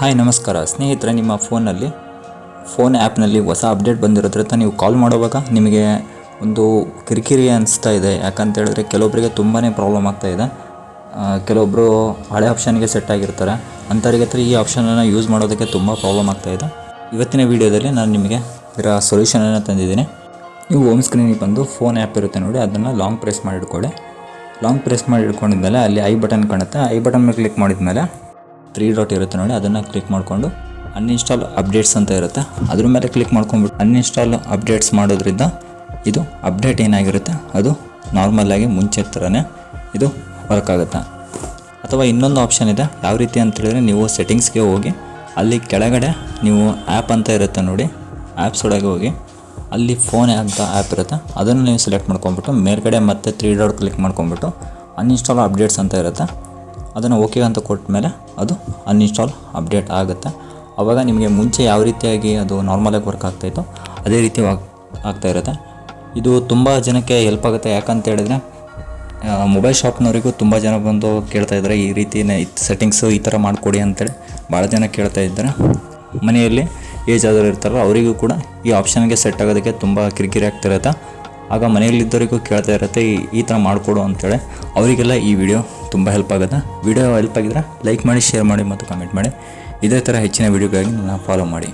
Hi ನಮಸ್ಕಾರ ಸ್ನೇಹಿತರೆ, ನಿಮ್ಮ ಫೋನ್ ಆ್ಯಪ್ನಲ್ಲಿ ಹೊಸ ಅಪ್ಡೇಟ್ ಬಂದಿರೋದ್ರಿಂದ ನೀವು ಕಾಲ್ ಮಾಡುವಾಗ ನಿಮಗೆ ಒಂದು ಕಿರಿಕಿರಿ ಅನಿಸ್ತಾ ಇದೆ. ಯಾಕಂತ ಹೇಳಿದ್ರೆ ಕೆಲವೊಬ್ಬರಿಗೆ ತುಂಬಾ ಪ್ರಾಬ್ಲಮ್ ಆಗ್ತಾಯಿದೆ. ಕೆಲವೊಬ್ಬರು ಹಳೆ ಆಪ್ಷನ್ಗೆ ಸೆಟ್ ಆಗಿರ್ತಾರೆ, ಅಂಥವ್ರಿಗೆ ಹತ್ರ ಈ ಆಪ್ಷನನ್ನು ಯೂಸ್ ಮಾಡೋದಕ್ಕೆ ತುಂಬ ಪ್ರಾಬ್ಲಮ್ ಆಗ್ತಾಯಿದೆ. ಇವತ್ತಿನ ವೀಡಿಯೋದಲ್ಲಿ ನಾನು ನಿಮಗೆ ಇದರ ಸೊಲ್ಯೂಷನನ್ನು ತಂದಿದ್ದೀನಿ. ನೀವು ಹೋಮ್ ಸ್ಕ್ರೀನಿಗೆ ಬಂದು ಫೋನ್ ಆ್ಯಪ್ ಇರುತ್ತೆ ನೋಡಿ, ಅದನ್ನು ಲಾಂಗ್ ಪ್ರೆಸ್ ಮಾಡಿ ಇಟ್ಕೊಳ್ಳಿ. ಲಾಂಗ್ ಪ್ರೆಸ್ ಮಾಡಿ ಇಟ್ಕೊಂಡಿದ್ಮೇಲೆ ಅಲ್ಲಿ ಐ ಬಟನ್ ಕಾಣುತ್ತೆ. ಐ ಬಟನ್ ಮೇಲೆ ಕ್ಲಿಕ್ ಮಾಡಿದ್ಮೇಲೆ 3 ಡಾಟ್ ಇರುತ್ತೆ ನೋಡಿ, ಅದನ್ನು ಕ್ಲಿಕ್ ಮಾಡಿಕೊಂಡು ಅನ್ಇನ್ಸ್ಟಾಲ್ ಅಪ್ಡೇಟ್ಸ್ ಅಂತ ಇರುತ್ತೆ, ಅದ್ರ ಮೇಲೆ ಕ್ಲಿಕ್ ಮಾಡ್ಕೊಂಡ್ಬಿಟ್ಟು ಅನ್ಇನ್ಸ್ಟಾಲ್ ಅಪ್ಡೇಟ್ಸ್ ಮಾಡೋದ್ರಿಂದ ಇದು ಅಪ್ಡೇಟ್ ಏನಾಗಿರುತ್ತೆ ಅದು ನಾರ್ಮಲಾಗಿ ಮುಂಚೆ ಥರನೇ ಇದು ವರ್ಕ್ ಆಗುತ್ತೆ. ಅಥವಾ ಇನ್ನೊಂದು ಆಪ್ಷನ್ ಇದೆ, ಯಾವ ರೀತಿ ಅಂತೇಳಿದ್ರೆ ನೀವು ಸೆಟ್ಟಿಂಗ್ಸ್ಗೆ ಹೋಗಿ ಅಲ್ಲಿ ಕೆಳಗಡೆ ನೀವು ಆ್ಯಪ್ ಅಂತ ಇರುತ್ತೆ ನೋಡಿ, ಆ್ಯಪ್ಸ್ ಒಳಗೆ ಹೋಗಿ ಅಲ್ಲಿ ಫೋನ್ ಅಂತ ಆ್ಯಪ್ ಇರುತ್ತೆ, ಅದನ್ನು ನೀವು ಸೆಲೆಕ್ಟ್ ಮಾಡ್ಕೊಂಬಿಟ್ಟು ಮೇಲ್ಗಡೆ ಮತ್ತೆ 3 ಡಾಟ್ ಕ್ಲಿಕ್ ಮಾಡ್ಕೊಂಬಿಟ್ಟು ಅನ್ಇನ್ಸ್ಟಾಲ್ ಅಪ್ಡೇಟ್ಸ್ ಅಂತ ಇರುತ್ತೆ, ಅದನ್ನು ಓಕೆ ಅಂತ ಕೊಟ್ಟ ಮೇಲೆ ಅದು ಅನ್ಇನ್ಸ್ಟಾಲ್ ಅಪ್ಡೇಟ್ ಆಗುತ್ತೆ. ಆವಾಗ ನಿಮಗೆ ಮುಂಚೆ ಯಾವ ರೀತಿಯಾಗಿ ಅದು ನಾರ್ಮಲಾಗಿ ವರ್ಕ್ ಆಗ್ತಾಯಿತ್ತು ಅದೇ ರೀತಿ ಆಗ್ತಾ ಇರುತ್ತೆ. ಇದು ತುಂಬ ಜನಕ್ಕೆ ಹೆಲ್ಪ್ ಆಗುತ್ತೆ. ಯಾಕಂತ ಹೇಳಿದ್ರೆ ಮೊಬೈಲ್ ಶಾಪ್ನವರಿಗೂ ತುಂಬ ಜನ ಬಂದು ಕೇಳ್ತಾ ಇದ್ದಾರೆ, ಈ ರೀತಿ ಸೆಟ್ಟಿಂಗ್ಸು ಈ ಥರ ಮಾಡಿಕೊಡಿ ಅಂತೇಳಿ ಭಾಳ ಜನ ಕೇಳ್ತಾ ಇದ್ದಾರೆ. ಮನೆಯಲ್ಲಿ ಏಜ್ ಆದವರು ಇರ್ತಾರಲ್ಲ ಅವರಿಗೂ ಕೂಡ ಈ ಆಪ್ಷನ್ಗೆ ಸೆಟ್ ಆಗೋದಕ್ಕೆ ತುಂಬ ಕಿರಿಕಿರಿ ಆಗ್ತಿರುತ್ತೆ. ಆಗ ಮನೆಯಲ್ಲಿದ್ದವರಿಗೂ ಕೇಳ್ತಾ ಇರುತ್ತೆ ಈ ಥರ ಮಾಡಿಕೊಡು ಅಂತೇಳಿ. ಅವರಿಗೆಲ್ಲ ಈ ವಿಡಿಯೋ ತುಂಬ ಹೆಲ್ಪ್ ಆಗುತ್ತೆ. ವಿಡಿಯೋ ಹೆಲ್ಪ್ ಆಗಿದ್ರೆ ಲೈಕ್ ಮಾಡಿ, ಶೇರ್ ಮಾಡಿ ಮತ್ತು ಕಮೆಂಟ್ ಮಾಡಿ. ಇದೇ ಥರ ಹೆಚ್ಚಿನ ವಿಡಿಯೋಗಾಗಿ ನನ್ನ ಫಾಲೋ ಮಾಡಿ.